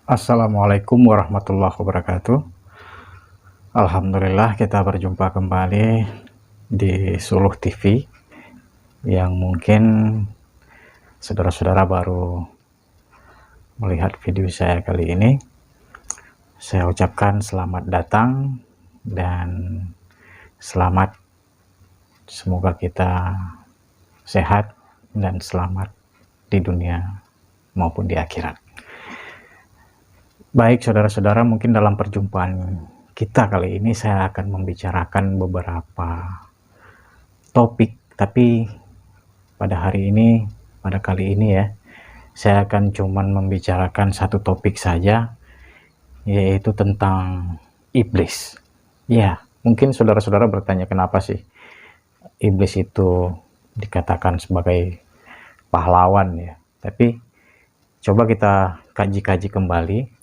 Assalamualaikum warahmatullahi wabarakatuh. Alhamdulillah kita berjumpa kembali di Suluh TV yang mungkin saudara-saudara baru melihat video saya kali ini. Saya ucapkan selamat datang dan selamat, semoga kita sehat dan selamat di dunia maupun di akhirat. Baik saudara-saudara, mungkin dalam perjumpaan kita kali ini saya akan membicarakan beberapa topik, tapi pada kali ini ya, saya akan cuman membicarakan satu topik saja, yaitu tentang iblis. Ya, mungkin saudara-saudara bertanya, kenapa sih iblis itu dikatakan sebagai pahlawan ya? Tapi coba kita kaji-kaji kembali.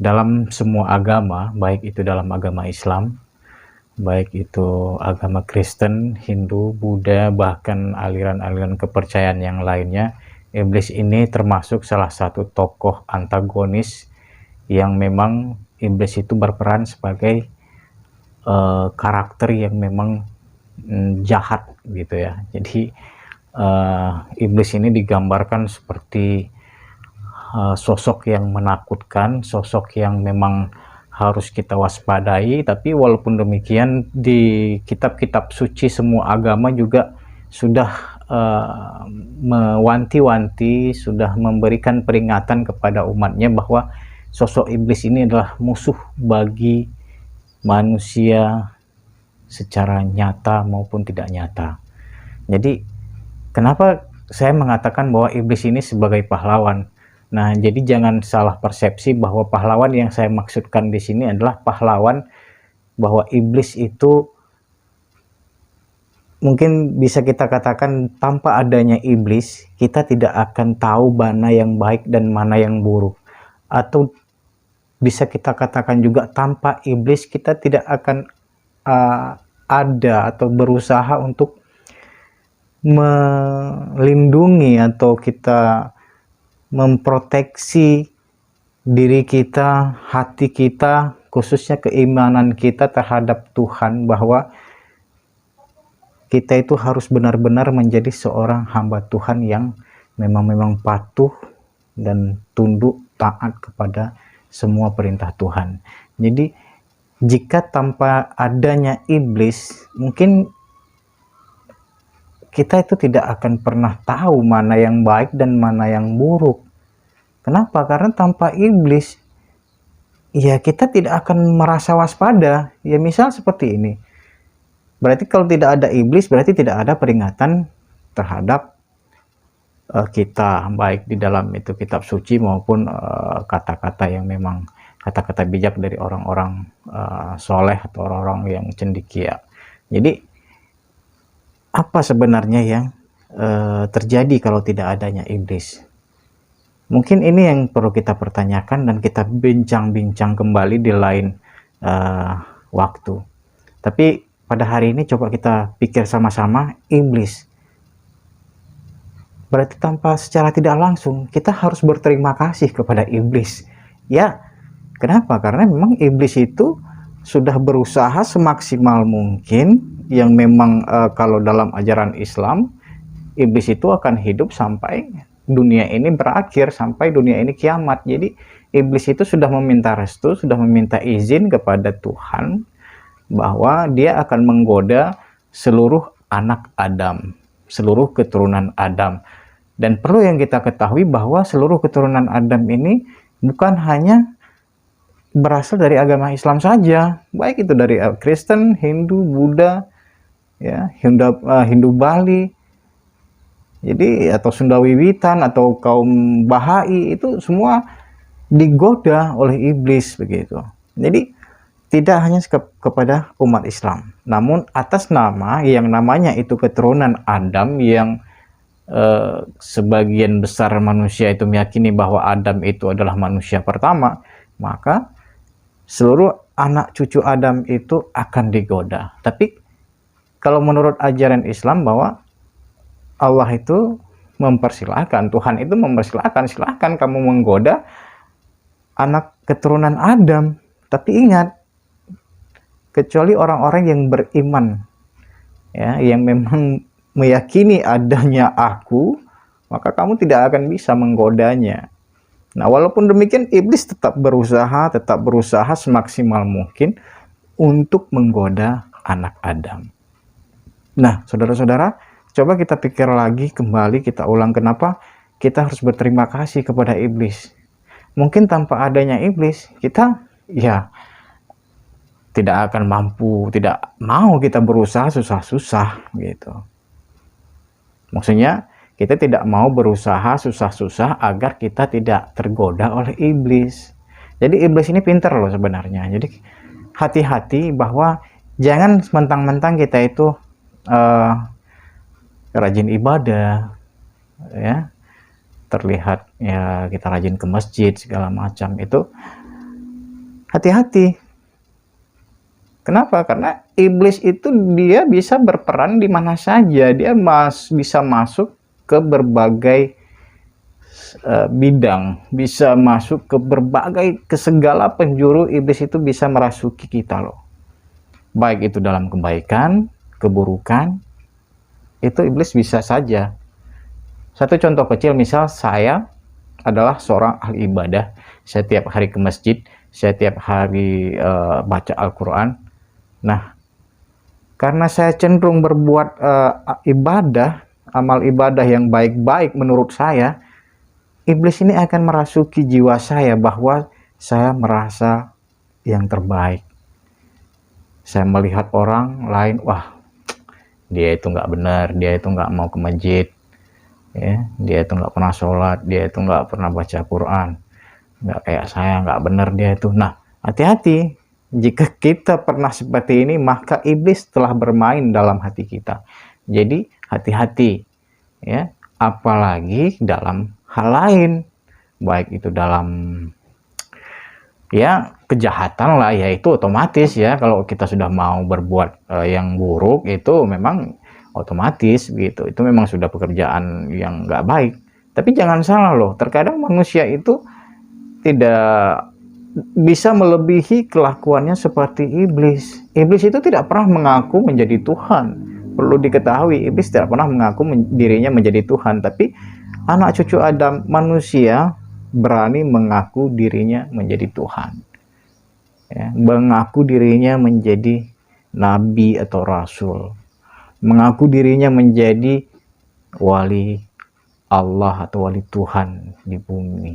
Dalam semua agama, baik itu dalam agama Islam, baik itu agama Kristen, Hindu, Buddha, bahkan aliran-aliran kepercayaan yang lainnya, iblis ini termasuk salah satu tokoh antagonis yang memang iblis itu berperan sebagai karakter yang memang jahat gitu ya. Jadi iblis ini digambarkan seperti sosok yang menakutkan, sosok yang memang harus kita waspadai. Tapi walaupun demikian, di kitab-kitab suci semua agama juga sudah mewanti-wanti, sudah memberikan peringatan kepada umatnya bahwa sosok iblis ini adalah musuh bagi manusia secara nyata maupun tidak nyata. Jadi kenapa saya mengatakan bahwa iblis ini sebagai pahlawan? Nah, jadi jangan salah persepsi bahwa pahlawan yang saya maksudkan di sini adalah pahlawan, bahwa iblis itu mungkin bisa kita katakan tanpa adanya iblis kita tidak akan tahu mana yang baik dan mana yang buruk. Atau bisa kita katakan juga tanpa iblis kita tidak akan ada atau berusaha untuk melindungi atau kita memproteksi diri kita, hati kita, khususnya keimanan kita terhadap Tuhan, bahwa kita itu harus benar-benar menjadi seorang hamba Tuhan yang memang patuh dan tunduk taat kepada semua perintah Tuhan. Jadi jika tanpa adanya iblis, mungkin kita itu tidak akan pernah tahu mana yang baik dan mana yang buruk. Kenapa? Karena tanpa iblis, ya kita tidak akan merasa waspada. Ya misal seperti ini. Berarti kalau tidak ada iblis, berarti tidak ada peringatan terhadap kita, baik di dalam itu kitab suci maupun kata-kata yang memang kata-kata bijak dari orang-orang soleh atau orang-orang yang cendekia. Jadi apa sebenarnya yang terjadi kalau tidak adanya iblis? Mungkin ini yang perlu kita pertanyakan dan kita bincang-bincang kembali di lain waktu. Tapi pada hari ini coba kita pikir sama-sama, iblis. Berarti tanpa secara tidak langsung kita harus berterima kasih kepada iblis. Ya, kenapa? Karena memang iblis itu sudah berusaha semaksimal mungkin, yang memang kalau dalam ajaran Islam iblis itu akan hidup sampai dunia ini berakhir, sampai dunia ini kiamat. Jadi iblis itu sudah meminta restu, sudah meminta izin kepada Tuhan bahwa dia akan menggoda seluruh anak Adam, seluruh keturunan Adam. Dan perlu yang kita ketahui bahwa seluruh keturunan Adam ini bukan hanya berasal dari agama Islam saja, baik itu dari Kristen, Hindu, Buddha, ya, Hindu Bali, jadi atau Sunda Wiwitan atau kaum Bahai, itu semua digoda oleh iblis begitu. Jadi tidak hanya kepada umat Islam, namun atas nama yang namanya itu keturunan Adam, yang sebagian besar manusia itu meyakini bahwa Adam itu adalah manusia pertama, maka seluruh anak cucu Adam itu akan digoda. Tapi kalau menurut ajaran Islam bahwa Allah itu mempersilahkan, Tuhan itu mempersilahkan, silahkan kamu menggoda anak keturunan Adam. Tapi ingat, kecuali orang-orang yang beriman, ya, yang memang meyakini adanya aku, maka kamu tidak akan bisa menggodanya. Nah, walaupun demikian, iblis tetap berusaha semaksimal mungkin untuk menggoda anak Adam. Nah, saudara-saudara, coba kita pikir lagi kembali, kita ulang kenapa kita harus berterima kasih kepada iblis. Mungkin tanpa adanya iblis, kita ya tidak akan mampu, tidak mau kita berusaha susah-susah gitu. Maksudnya, kita tidak mau berusaha susah-susah agar kita tidak tergoda oleh iblis. Jadi iblis ini pintar loh sebenarnya. Jadi hati-hati bahwa jangan mentang-mentang kita itu rajin ibadah, ya, terlihat ya kita rajin ke masjid segala macam, itu hati-hati. Kenapa? Karena iblis itu dia bisa berperan di mana saja, dia bisa masuk ke berbagai bidang, bisa masuk ke ke segala penjuru. Iblis itu bisa merasuki kita loh, baik itu dalam kebaikan, keburukan, itu iblis bisa saja. Satu contoh kecil, misal saya adalah seorang ahli ibadah, saya tiap hari ke masjid, saya tiap hari baca Al-Quran. Nah, karena saya cenderung berbuat amal ibadah yang baik-baik menurut saya, iblis ini akan merasuki jiwa saya bahwa saya merasa yang terbaik. Saya melihat orang lain, wah, dia itu nggak benar, dia itu nggak mau ke masjid, ya, dia itu nggak pernah sholat, dia itu nggak pernah baca Quran, nggak kayak saya, nggak benar dia itu. Nah, hati-hati. Jika kita pernah seperti ini, maka iblis telah bermain dalam hati kita. Jadi hati-hati, ya, apalagi dalam hal lain, baik itu dalam ya kejahatan lah, ya itu otomatis ya, kalau kita sudah mau berbuat yang buruk itu memang otomatis gitu, itu memang sudah pekerjaan yang nggak baik. Tapi jangan salah loh, terkadang manusia itu tidak bisa melebihi kelakuannya seperti iblis. Iblis itu tidak pernah mengaku menjadi Tuhan. Perlu diketahui, iblis tidak pernah mengaku dirinya menjadi Tuhan, tapi anak cucu Adam, manusia, berani mengaku dirinya menjadi Tuhan, ya, mengaku dirinya menjadi nabi atau rasul, mengaku dirinya menjadi wali Allah atau wali Tuhan di bumi.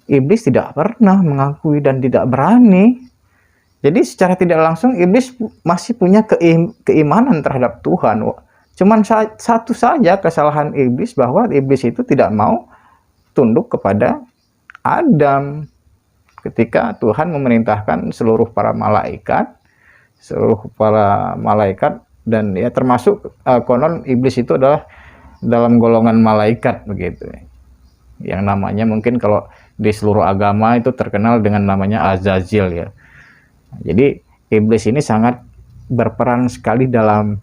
Iblis tidak pernah mengakui dan tidak berani. Jadi secara tidak langsung iblis masih punya keimanan terhadap Tuhan. Cuman satu saja kesalahan iblis, bahwa iblis itu tidak mau tunduk kepada Adam ketika Tuhan memerintahkan seluruh para malaikat, dan ya termasuk konon iblis itu adalah dalam golongan malaikat begitu. Yang namanya mungkin kalau di seluruh agama itu terkenal dengan namanya Azazil ya. Jadi iblis ini sangat berperan sekali dalam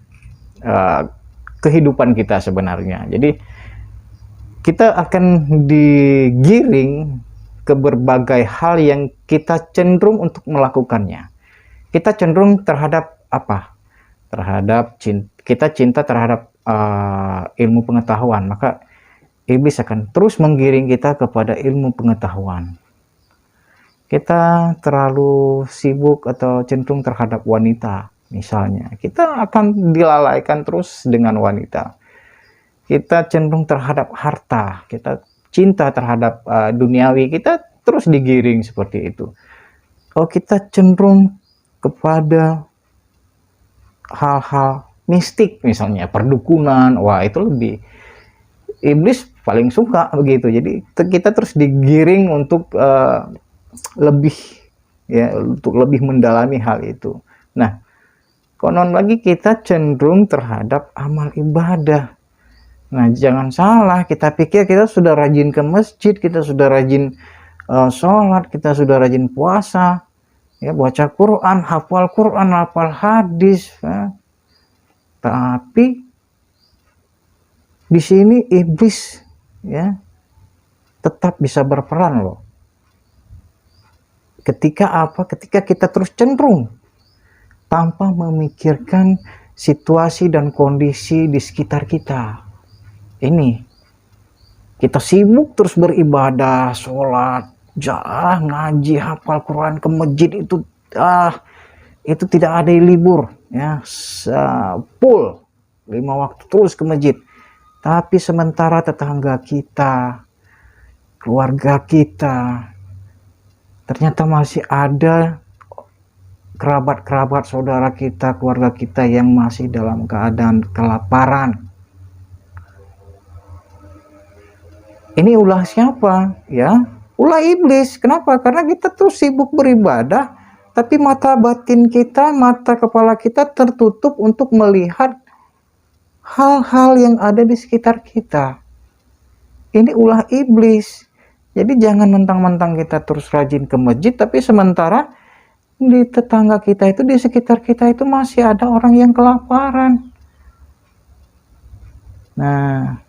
kehidupan kita sebenarnya. Jadi kita akan digiring ke berbagai hal yang kita cenderung untuk melakukannya. Kita cenderung terhadap apa? Kita cinta terhadap ilmu pengetahuan, maka iblis akan terus menggiring kita kepada ilmu pengetahuan. Kita terlalu sibuk atau cenderung terhadap wanita, misalnya, kita akan dilalaikan terus dengan wanita. Kita cenderung terhadap harta, kita cinta terhadap duniawi, kita terus digiring seperti itu. Kalau kita cenderung kepada hal-hal mistik, misalnya perdukunan, wah itu lebih, iblis paling suka begitu. Jadi kita terus digiring untuk lebih mendalami hal itu. Nah, konon lagi kita cenderung terhadap amal ibadah. Nah, jangan salah, kita pikir kita sudah rajin ke masjid, kita sudah rajin sholat, kita sudah rajin puasa, ya, baca Quran, hafal hadis, ya. Tapi di sini iblis, ya, tetap bisa berperan loh. Ketika kita terus cenderung tanpa memikirkan situasi dan kondisi di sekitar kita. Ini kita sibuk terus beribadah, sholat, ngaji, hafal Quran, ke masjid itu tidak ada libur ya, full 5 waktu terus ke masjid. Tapi sementara tetangga kita, keluarga kita, ternyata masih ada kerabat-kerabat saudara kita, keluarga kita yang masih dalam keadaan kelaparan. Ini ulah siapa? Ya, ulah iblis. Kenapa? Karena kita terus sibuk beribadah, tapi mata batin kita, mata kepala kita tertutup untuk melihat hal-hal yang ada di sekitar kita. Ini ulah iblis. Jadi jangan mentang-mentang kita terus rajin ke masjid, tapi sementara di tetangga kita itu, di sekitar kita itu masih ada orang yang kelaparan. Nah,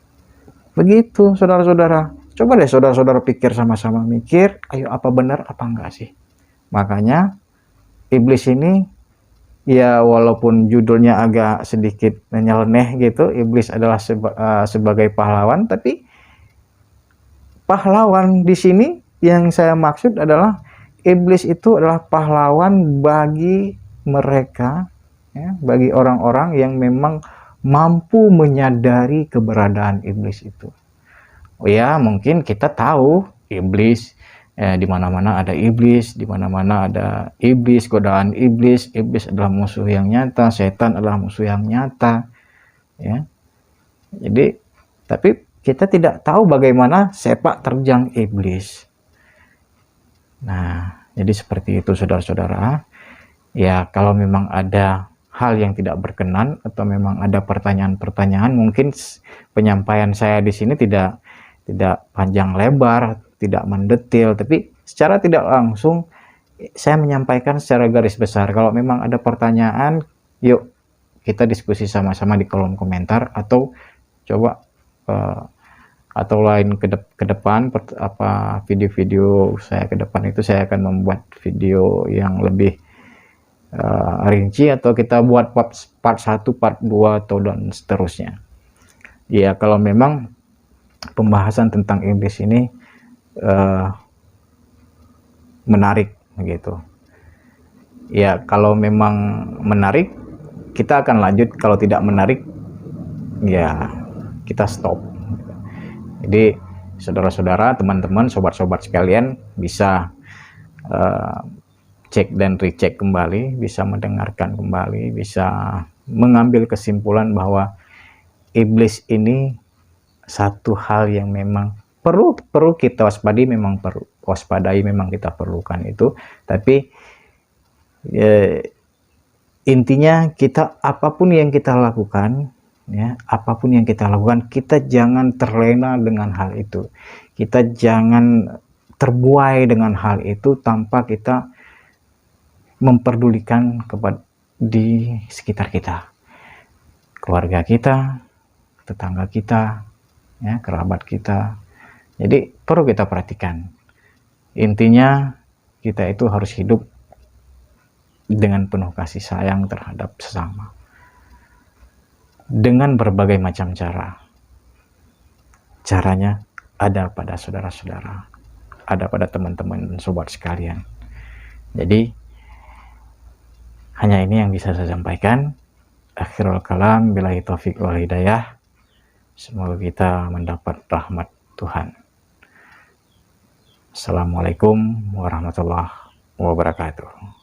begitu saudara-saudara. Coba deh saudara-saudara pikir, sama-sama mikir, ayo apa benar apa enggak sih? Makanya iblis ini, ya walaupun judulnya agak sedikit nyeleneh gitu, iblis adalah sebagai pahlawan, tapi pahlawan di sini yang saya maksud adalah iblis itu adalah pahlawan bagi mereka, ya, bagi orang-orang yang memang mampu menyadari keberadaan iblis itu. Oh ya, mungkin kita tahu iblis, di mana-mana ada iblis, di mana-mana ada iblis, godaan iblis. Iblis adalah musuh yang nyata, setan adalah musuh yang nyata, ya. Jadi, tapi kita tidak tahu bagaimana sepak terjang iblis. Nah, jadi seperti itu saudara-saudara. Ya, kalau memang ada hal yang tidak berkenan atau memang ada pertanyaan-pertanyaan, mungkin penyampaian saya di sini tidak panjang lebar, tidak mendetil, tapi secara tidak langsung saya menyampaikan secara garis besar. Kalau memang ada pertanyaan, yuk kita diskusi sama-sama di kolom komentar, atau coba atau lain ke depan video-video saya ke depan itu saya akan membuat video yang lebih rinci, atau kita buat part 1, part 2 atau dan seterusnya. Ya, kalau memang pembahasan tentang iblis ini menarik gitu. Ya, kalau memang menarik kita akan lanjut, kalau tidak menarik ya kita stop. Jadi saudara-saudara, teman-teman, sobat-sobat sekalian bisa cek dan recheck kembali, bisa mendengarkan kembali, bisa mengambil kesimpulan bahwa iblis ini satu hal yang memang perlu kita waspadai, memang kita perlukan itu. Tapi intinya kita apapun yang kita lakukan, ya, apapun yang kita lakukan, kita jangan terlena dengan hal itu. Kita jangan terbuai dengan hal itu tanpa kita memperdulikan kepada di sekitar kita, keluarga kita, tetangga kita, ya, kerabat kita. Jadi perlu kita perhatikan. Intinya kita itu harus hidup dengan penuh kasih sayang terhadap sesama, dengan berbagai macam cara. Caranya ada pada saudara-saudara, ada pada teman-teman dan sobat sekalian. Jadi hanya ini yang bisa saya sampaikan. Akhirul kalam, billahi taufik wal hidayah. Semoga kita mendapat rahmat Tuhan. Assalamualaikum warahmatullahi wabarakatuh.